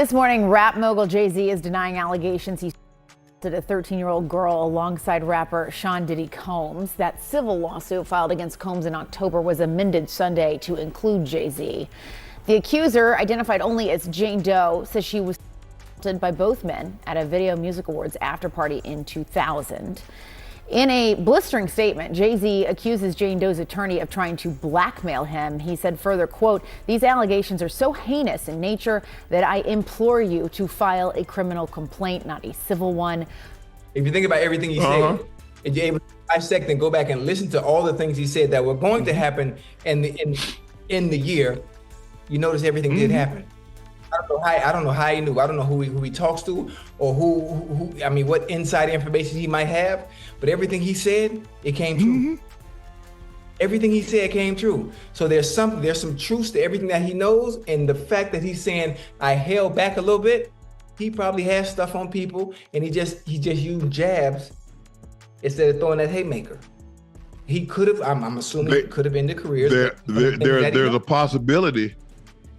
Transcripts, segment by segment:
This morning, rap mogul Jay-Z is denying allegations he assaulted a 13-year-old girl alongside rapper Sean Diddy Combs. That civil lawsuit filed against Combs in October was amended Sunday to include Jay-Z. The accuser, identified only as Jane Doe, says she was assaulted by both men at a Video Music Awards after party in 2000. In a blistering statement, Jay-Z accuses Jane Doe's attorney of trying to blackmail him. He said further, quote, "These allegations are so heinous in nature that I implore you to file a criminal complaint, not a civil one." If you think about everything he said, and you're able to dissect and go back and listen to all the things he said that were going to happen in the year, you notice everything did happen. I don't know how he knew. I don't know who he talks to, or who I mean, what inside information he might have. But everything he said, it came true. Everything he said came true. So there's some truth to everything that he knows, and the fact that he's saying I held back a little bit, he probably has stuff on people, and he just used jabs instead of throwing that haymaker. He could have. I'm assuming it could have ended careers. There's a possibility.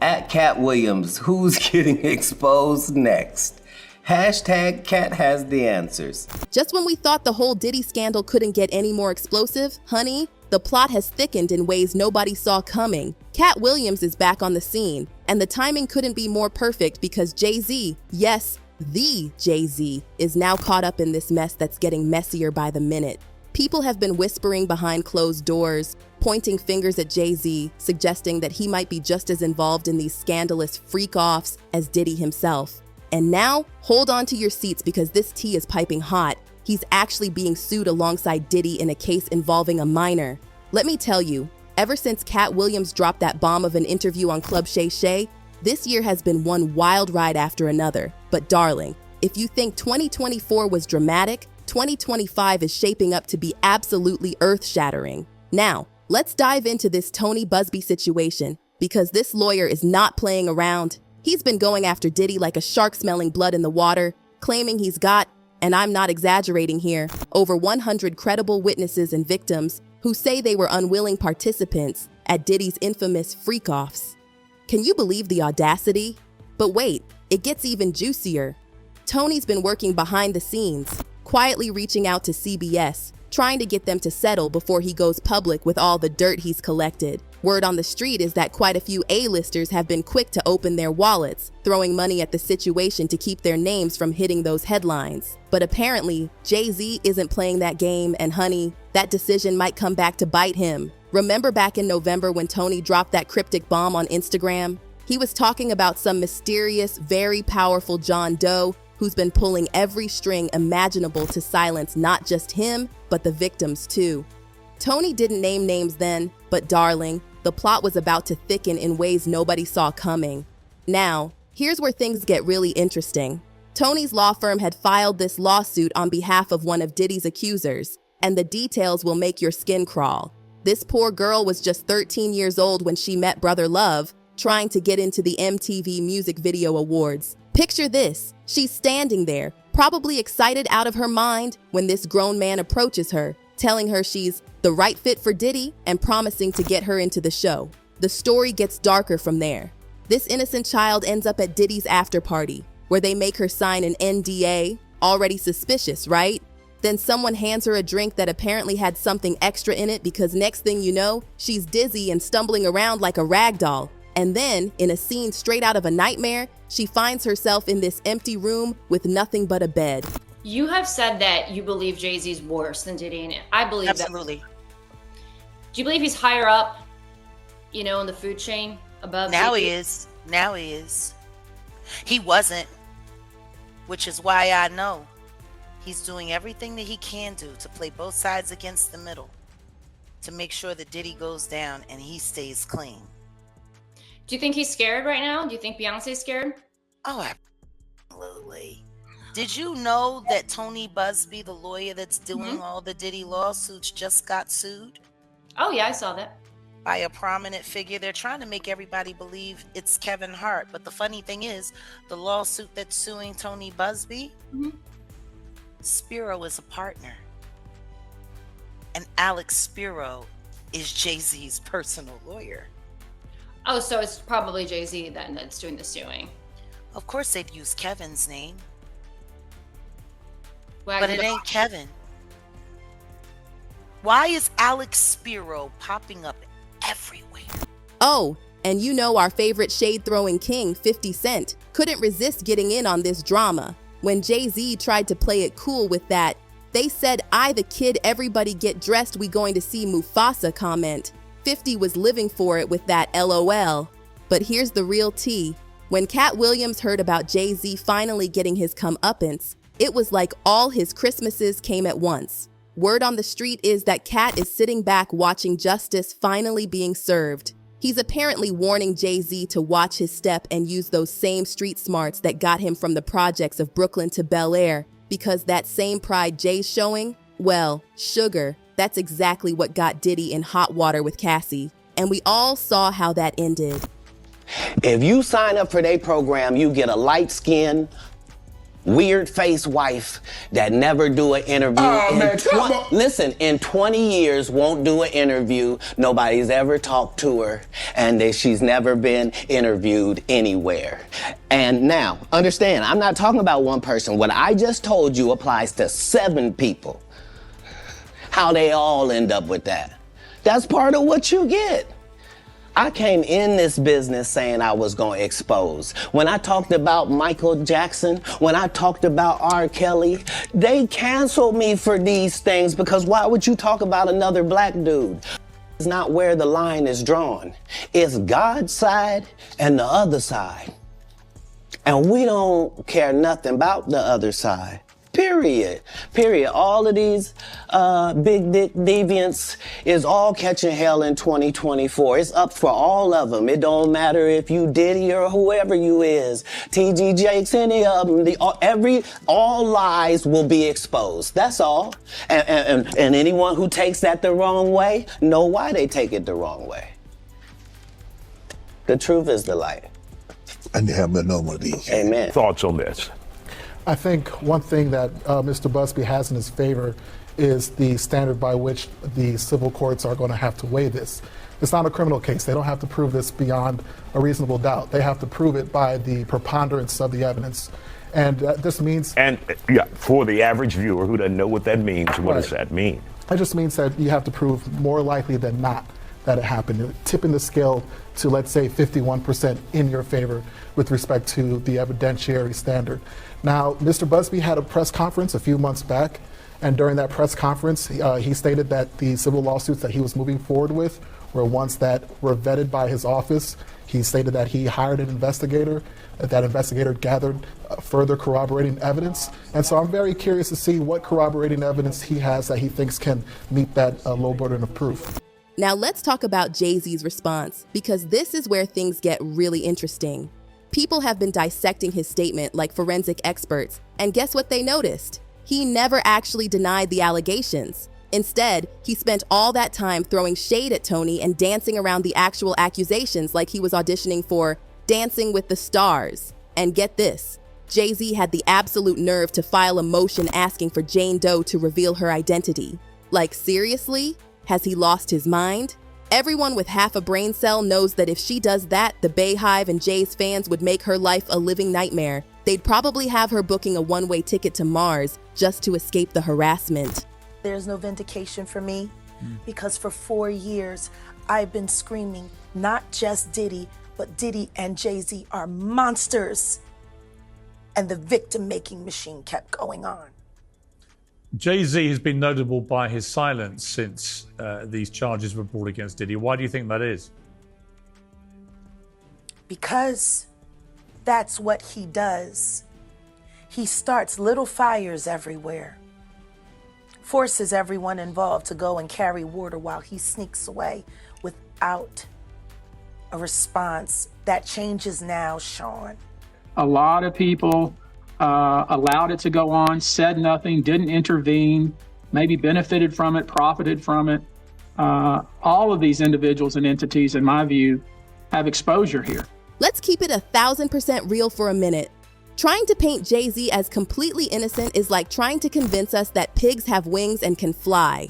At Katt Williams, who's getting exposed next? Hashtag Katt has the answers. Just when we thought the whole Diddy scandal couldn't get any more explosive, honey, the plot has thickened in ways nobody saw coming. Katt Williams is back on the scene, and the timing couldn't be more perfect because Jay-Z, yes, the Jay-Z, is now caught up in this mess that's getting messier by the minute. People have been whispering behind closed doors, pointing fingers at Jay-Z, suggesting that he might be just as involved in these scandalous freak-offs as Diddy himself. And now, hold on to your seats because this tea is piping hot. He's actually being sued alongside Diddy in a case involving a minor. Let me tell you, ever since Katt Williams dropped that bomb of an interview on Club Shay Shay, this year has been one wild ride after another. But darling, if you think 2024 was dramatic, 2025 is shaping up to be absolutely earth-shattering. Now, let's dive into this Tony Busby situation, because this lawyer is not playing around. He's been going after Diddy like a shark smelling blood in the water, claiming he's got, and I'm not exaggerating here, over 100 credible witnesses and victims who say they were unwilling participants at Diddy's infamous freak-offs. Can you believe the audacity? But wait, it gets even juicier. Tony's been working behind the scenes, quietly reaching out to CBS, trying to get them to settle before he goes public with all the dirt he's collected. Word on the street is that quite a few A-listers have been quick to open their wallets, throwing money at the situation to keep their names from hitting those headlines. But apparently, Jay-Z isn't playing that game, and honey, that decision might come back to bite him. Remember back in November when Tony dropped that cryptic bomb on Instagram? He was talking about some mysterious, very powerful John Doe who's been pulling every string imaginable to silence not just him, but the victims too. Tony didn't name names then, but darling, the plot was about to thicken in ways nobody saw coming. Now, here's where things get really interesting. Tony's law firm had filed this lawsuit on behalf of one of Diddy's accusers, and the details will make your skin crawl. This poor girl was just 13 years old when she met Brother Love, trying to get into the MTV Music Video Awards. Picture this, she's standing there, probably excited out of her mind when this grown man approaches her, telling her she's the right fit for Diddy and promising to get her into the show. The story gets darker from there. This innocent child ends up at Diddy's after party, where they make her sign an NDA, already suspicious, right? Then someone hands her a drink that apparently had something extra in it because next thing you know, she's dizzy and stumbling around like a rag doll. And then, in a scene straight out of a nightmare, she finds herself in this empty room with nothing but a bed. You have said that you believe Jay-Z's worse than Diddy, and I believe Absolutely. that. Do you believe he's higher up, in the food chain above Now Diddy? he is. Now he is. He wasn't, which is why I know he's doing everything that he can do to play both sides against the middle, to make sure that Diddy goes down and he stays clean. Do you think he's scared right now? Do you think Beyonce's scared? Oh, absolutely. Did you know that Tony Busby, the lawyer that's doing all the Diddy lawsuits, just got sued Oh yeah, I saw that. by a prominent figure? They're trying to make everybody believe it's Kevin Hart. But the funny thing is, the lawsuit that's suing Tony Busby, Spiro is a partner. And Alex Spiro is Jay-Z's personal lawyer. Oh, so it's probably Jay-Z then that's doing the suing. Of course they'd use Kevin's name, Well, but it ain't Kevin. Why is Alex Spiro popping up everywhere? Oh, and you know our favorite shade-throwing king, 50 Cent, couldn't resist getting in on this drama. When Jay-Z tried to play it cool with that, "They said I the kid everybody get dressed we going to see Mufasa" comment, 50 was living for it with that LOL. But here's the real tea. When Katt Williams heard about Jay-Z finally getting his comeuppance, it was like all his Christmases came at once. Word on the street is that Katt is sitting back watching justice finally being served. He's apparently warning Jay-Z to watch his step and use those same street smarts that got him from the projects of Brooklyn to Bel Air, because that same pride Jay's showing, well, sugar, that's exactly what got Diddy in hot water with Cassie. And we all saw how that ended. If you sign up for their program, you get a light-skinned, weird-faced wife that never do an interview. Oh, man, come on. Listen, in 20 years, won't do an interview. Nobody's ever talked to her, and that she's never been interviewed anywhere. And now, understand, I'm not talking about one person. What I just told you applies to 7 people. How they all end up with that. That's part of what you get. I came in this business saying I was going to expose. When I talked about Michael Jackson, when I talked about R. Kelly, they canceled me for these things because why would you talk about another black dude? It's not where the line is drawn. It's God's side and the other side. And we don't care nothing about the other side. Period. All of these big dick deviants is all catching hell in 2024. It's up for all of them. It don't matter if you Diddy or whoever you is. TG Jakes, any of them. All lies will be exposed. That's all. And anyone who takes that the wrong way, know why they take it the wrong way. The truth is the light. And you have no one of these. Amen. Thoughts on this? I think one thing that Mr. Busby has in his favor is the standard by which the civil courts are going to have to weigh this. It's not a criminal case. They don't have to prove this beyond a reasonable doubt. They have to prove it by the preponderance of the evidence. And this means... And yeah, for the average viewer who doesn't know what that means, what does that mean? It just means that you have to prove more likely than not that it happened, tipping the scale to, let's say, 51% in your favor with respect to the evidentiary standard. Now, Mr. Busby had a press conference a few months back, and during that press conference, he stated that the civil lawsuits that he was moving forward with were ones that were vetted by his office. He stated that he hired an investigator, that investigator gathered further corroborating evidence. And so I'm very curious to see what corroborating evidence he has that he thinks can meet that low burden of proof. Now let's talk about Jay-Z's response, because this is where things get really interesting. People have been dissecting his statement like forensic experts, and guess what they noticed? He never actually denied the allegations. Instead, he spent all that time throwing shade at Tony and dancing around the actual accusations like he was auditioning for Dancing with the Stars. And get this, Jay-Z had the absolute nerve to file a motion asking for Jane Doe to reveal her identity. Like, seriously? Has he lost his mind? Everyone with half a brain cell knows that if she does that, the Bayhive and Jay's fans would make her life a living nightmare. They'd probably have her booking a one-way ticket to Mars just to escape the harassment. There's no vindication for me because for 4 years, I've been screaming, not just Diddy, but Diddy and Jay-Z are monsters. And the victim-making machine kept going on. Jay-Z has been notable by his silence since these charges were brought against Diddy. Why do you think that is? Because that's what he does. He starts little fires everywhere, forces everyone involved to go and carry water while he sneaks away without a response. That changes now, Sean. A lot of people allowed it to go on, said nothing, didn't intervene, maybe benefited from it, profited from it. All of these individuals and entities, in my view, have exposure here. Let's keep it 1,000% real for a minute. Trying to paint Jay-Z as completely innocent is like trying to convince us that pigs have wings and can fly.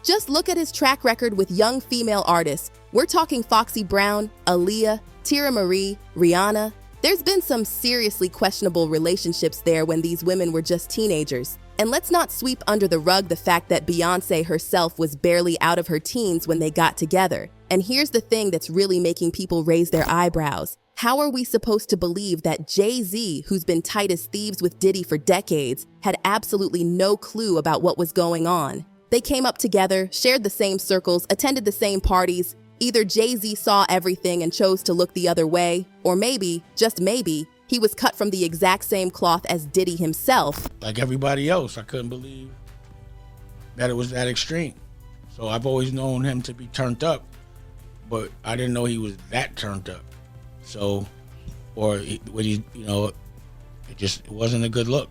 Just look at his track record with young female artists. We're talking Foxy Brown, Aaliyah, Tira Marie, Rihanna. There's been some seriously questionable relationships there when these women were just teenagers. And let's not sweep under the rug the fact that Beyoncé herself was barely out of her teens when they got together. And here's the thing that's really making people raise their eyebrows. How are we supposed to believe that Jay-Z, who's been tight as thieves with Diddy for decades, had absolutely no clue about what was going on? They came up together, shared the same circles, attended the same parties. Either Jay-Z saw everything and chose to look the other way, or maybe, just maybe, he was cut from the exact same cloth as Diddy himself. Like everybody else, I couldn't believe that it was that extreme. So I've always known him to be turned up, but I didn't know he was that turned up. So, it wasn't a good look.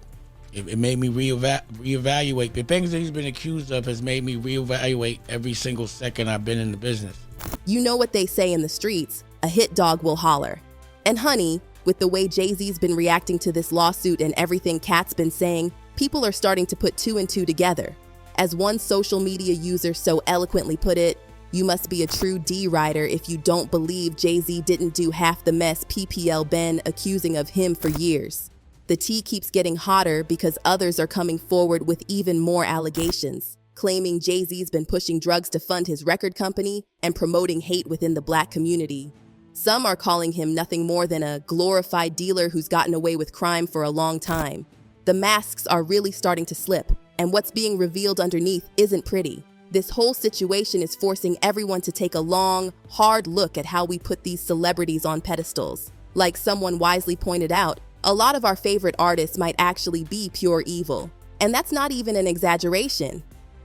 It made me reevaluate. The things that he's been accused of has made me reevaluate every single second I've been in the business. You know what they say in the streets, a hit dog will holler. And honey, with the way Jay-Z's been reacting to this lawsuit and everything Katt's been saying, people are starting to put two and two together. As one social media user so eloquently put it, you must be a true D-rider if you don't believe Jay-Z didn't do half the mess PPL been accusing of him for years. The tea keeps getting hotter because others are coming forward with even more allegations, claiming Jay-Z's been pushing drugs to fund his record company and promoting hate within the Black community. Some are calling him nothing more than a glorified dealer who's gotten away with crime for a long time. The masks are really starting to slip, and what's being revealed underneath isn't pretty. This whole situation is forcing everyone to take a long, hard look at how we put these celebrities on pedestals. Like someone wisely pointed out, a lot of our favorite artists might actually be pure evil. And that's not even an exaggeration.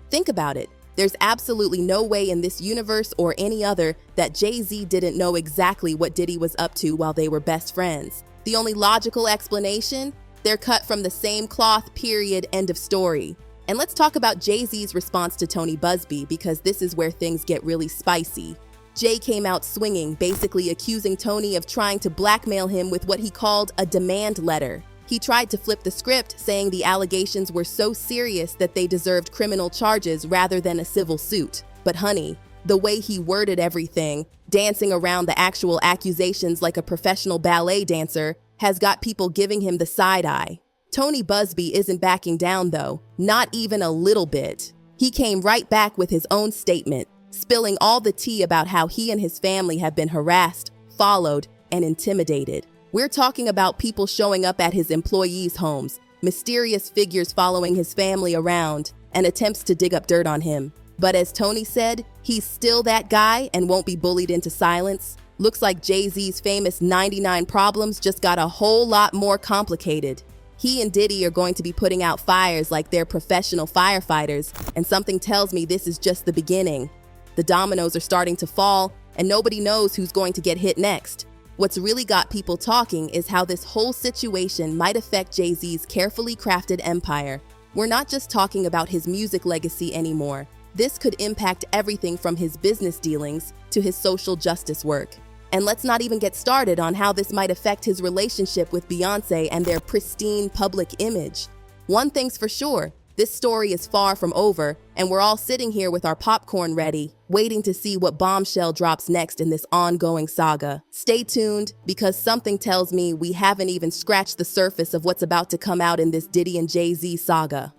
Think about it. There's absolutely no way in this universe or any other that Jay-Z didn't know exactly what Diddy was up to while they were best friends. The only logical explanation? They're cut from the same cloth, period, end of story. And let's talk about Jay-Z's response to Tony Busby, because this is where things get really spicy. Jay came out swinging, basically accusing Tony of trying to blackmail him with what he called a demand letter. He tried to flip the script, saying the allegations were so serious that they deserved criminal charges rather than a civil suit. But honey, the way he worded everything, dancing around the actual accusations like a professional ballet dancer, has got people giving him the side eye. Tony Busby isn't backing down though, not even a little bit. He came right back with his own statement, spilling all the tea about how he and his family have been harassed, followed, and intimidated. We're talking about people showing up at his employees' homes, mysterious figures following his family around, and attempts to dig up dirt on him. But as Tony said, he's still that guy and won't be bullied into silence. Looks like Jay-Z's famous 99 problems just got a whole lot more complicated. He and Diddy are going to be putting out fires like they're professional firefighters, and something tells me this is just the beginning. The dominoes are starting to fall, and nobody knows who's going to get hit next. What's really got people talking is how this whole situation might affect Jay-Z's carefully crafted empire. We're not just talking about his music legacy anymore. This could impact everything from his business dealings to his social justice work. And let's not even get started on how this might affect his relationship with Beyoncé and their pristine public image. One thing's for sure, this story is far from over, and we're all sitting here with our popcorn ready, waiting to see what bombshell drops next in this ongoing saga. Stay tuned, because something tells me we haven't even scratched the surface of what's about to come out in this Diddy and Jay-Z saga.